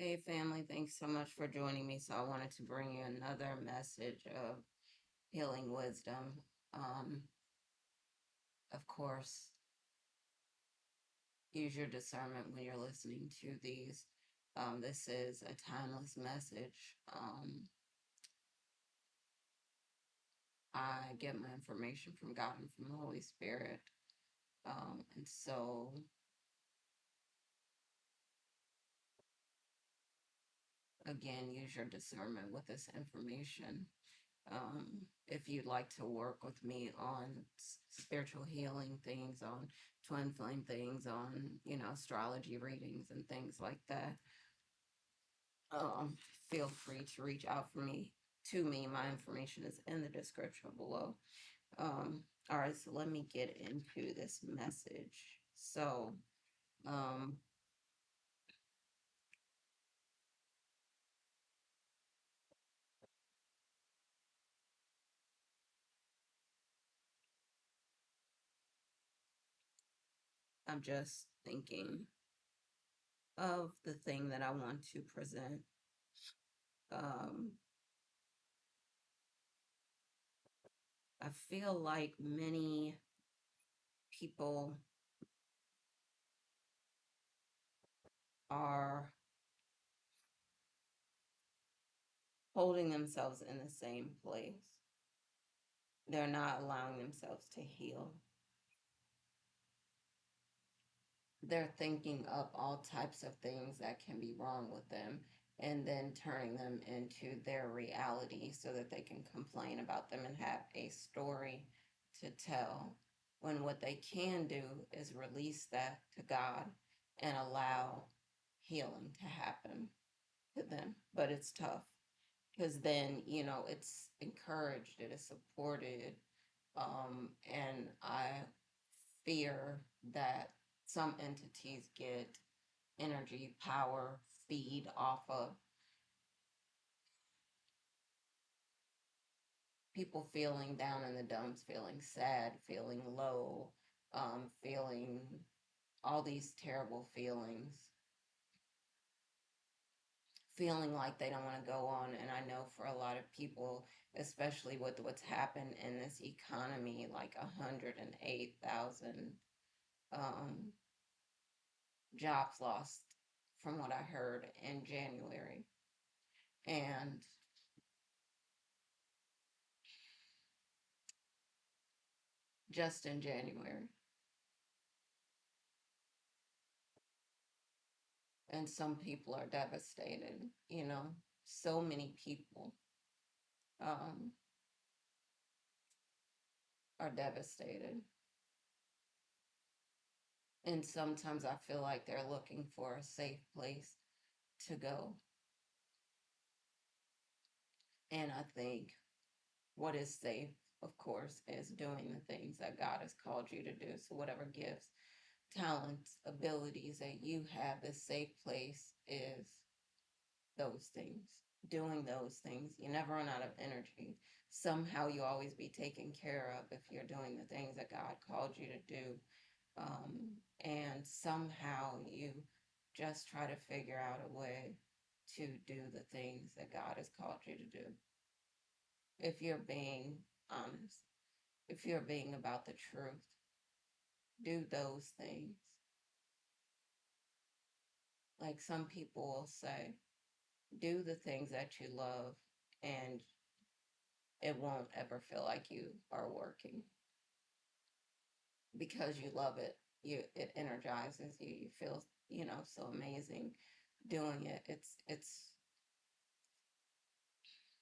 Hey family, thanks so much for joining me. So I wanted to bring you another message of healing wisdom. Um, of course, use your discernment when you're listening to these. This is a timeless message. I get my information from God and from the Holy Spirit. And so, again, use your discernment with this information. If you'd like to work with me on spiritual healing things, on twin flame things, on, astrology readings and things like that, um, feel free to reach out for me to me. My information is in the description below. All right, so let me get into this message. So, um, I'm just thinking of the thing that I want to present. Um, I feel like many people are holding themselves in the same place. They're not allowing themselves to heal. They're thinking up all types of things that can be wrong with them and then turning them into their reality so that they can complain about them and have a story to tell. When what they can do is release that to God and allow healing to happen to them. But it's tough because then, it's encouraged, it is supported. And I fear that some entities get energy, power, feed off of people feeling down in the dumps, feeling sad, feeling low, feeling all these terrible feelings, feeling like they don't want to go on. And I know for a lot of people, especially with what's happened in this economy, like 108,000 um, jobs lost from what I heard in January. And just in January. And some people are devastated, so many people um, are devastated. And sometimes I feel like they're looking for a safe place to go. And I think what is safe, of course, is doing the things that God has called you to do. So, whatever gifts, talents, abilities that you have, the safe place is those things, doing those things. You never run out of energy. Somehow you always be taken care of if you're doing the things that God called you to do. And somehow you just try to figure out a way to do the things that God has called you to do. If you're being honest, if you're being about the truth, do those things. Like some people will say, do the things that you love and it won't ever feel like you are working because you love it. It energizes you. You feel, so amazing doing it. It's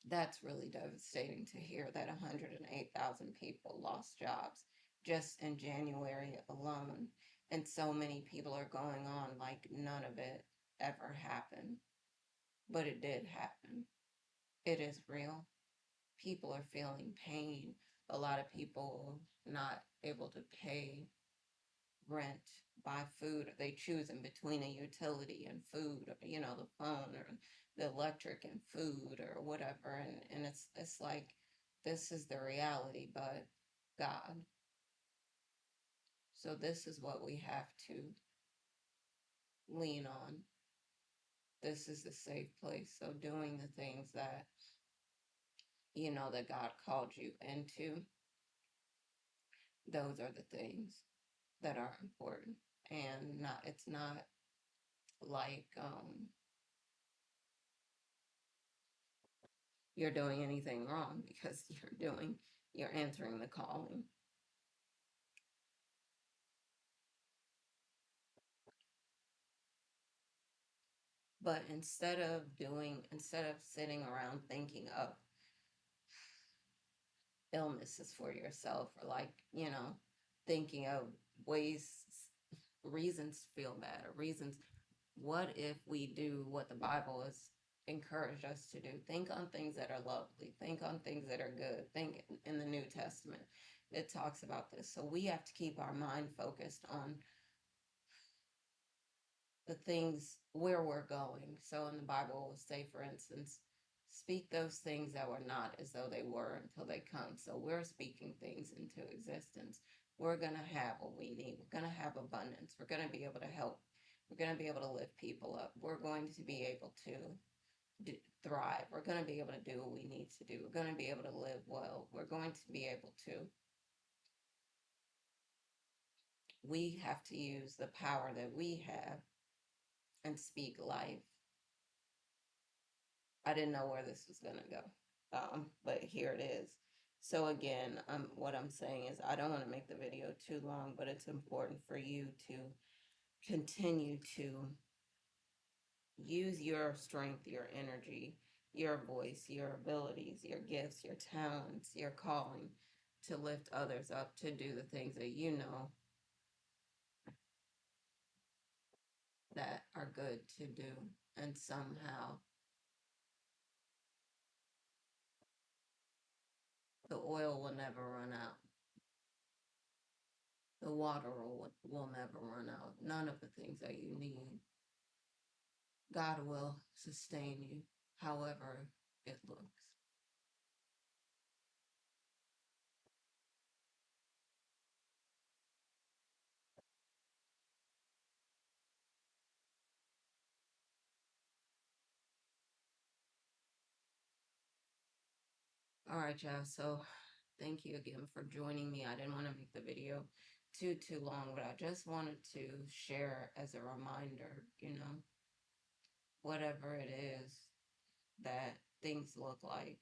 That's really devastating to hear that 108,000 people lost jobs just in January alone. And so many people are going on like none of it ever happened. But it did happen. It is real. People are feeling pain. A lot of people not able to pay rent, buy food, or they choose in between a utility and food, or, the phone or the electric and food or whatever. And it's like this is the reality, but God. So this is what we have to lean on. this is a safe place. So doing the things that you know that God called you into, those are the things that are important. And not it's not like you're doing anything wrong because you're answering the calling. But instead of sitting around thinking of illnesses for yourself, or like, thinking of ways, reasons to feel bad, or reasons, what if we do what the Bible has encouraged us to do? Think on things that are lovely, think on things that are good. Think in the New Testament, it talks about this. So we have to keep our mind focused on the things where we're going. So in the Bible, it will say, for instance, speak those things that were not as though they were until they come. So we're speaking things into existence. We're going to have what we need. We're going to have abundance. We're going to be able to help. We're going to be able to lift people up. We're going to be able to thrive. We're going to be able to do what we need to do. We're going to be able to live well. We're going to be able to. We have to use the power that we have and speak life. I didn't know where this was going to go, but here it is. So again, what I'm saying is I don't want to make the video too long, but it's important for you to continue to use your strength, your energy, your voice, your abilities, your gifts, your talents, your calling to lift others up, to do the things that you know that are good to do. And somehow the oil will never run out. The water will never run out. None of the things that you need. God will sustain you however it looks. All right, y'all. So thank you again for joining me. I didn't want to make the video too long, but I just wanted to share as a reminder, whatever it is that things look like,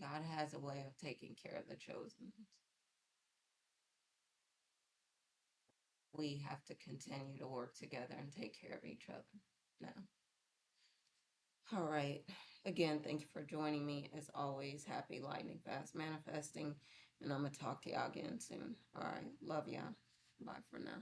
God has a way of taking care of the chosen. We have to continue to work together and take care of each other now. All right. Again, thank you for joining me. As always, happy lightning fast manifesting. And I'm going to talk to y'all again soon. All right. Love y'all. Bye for now.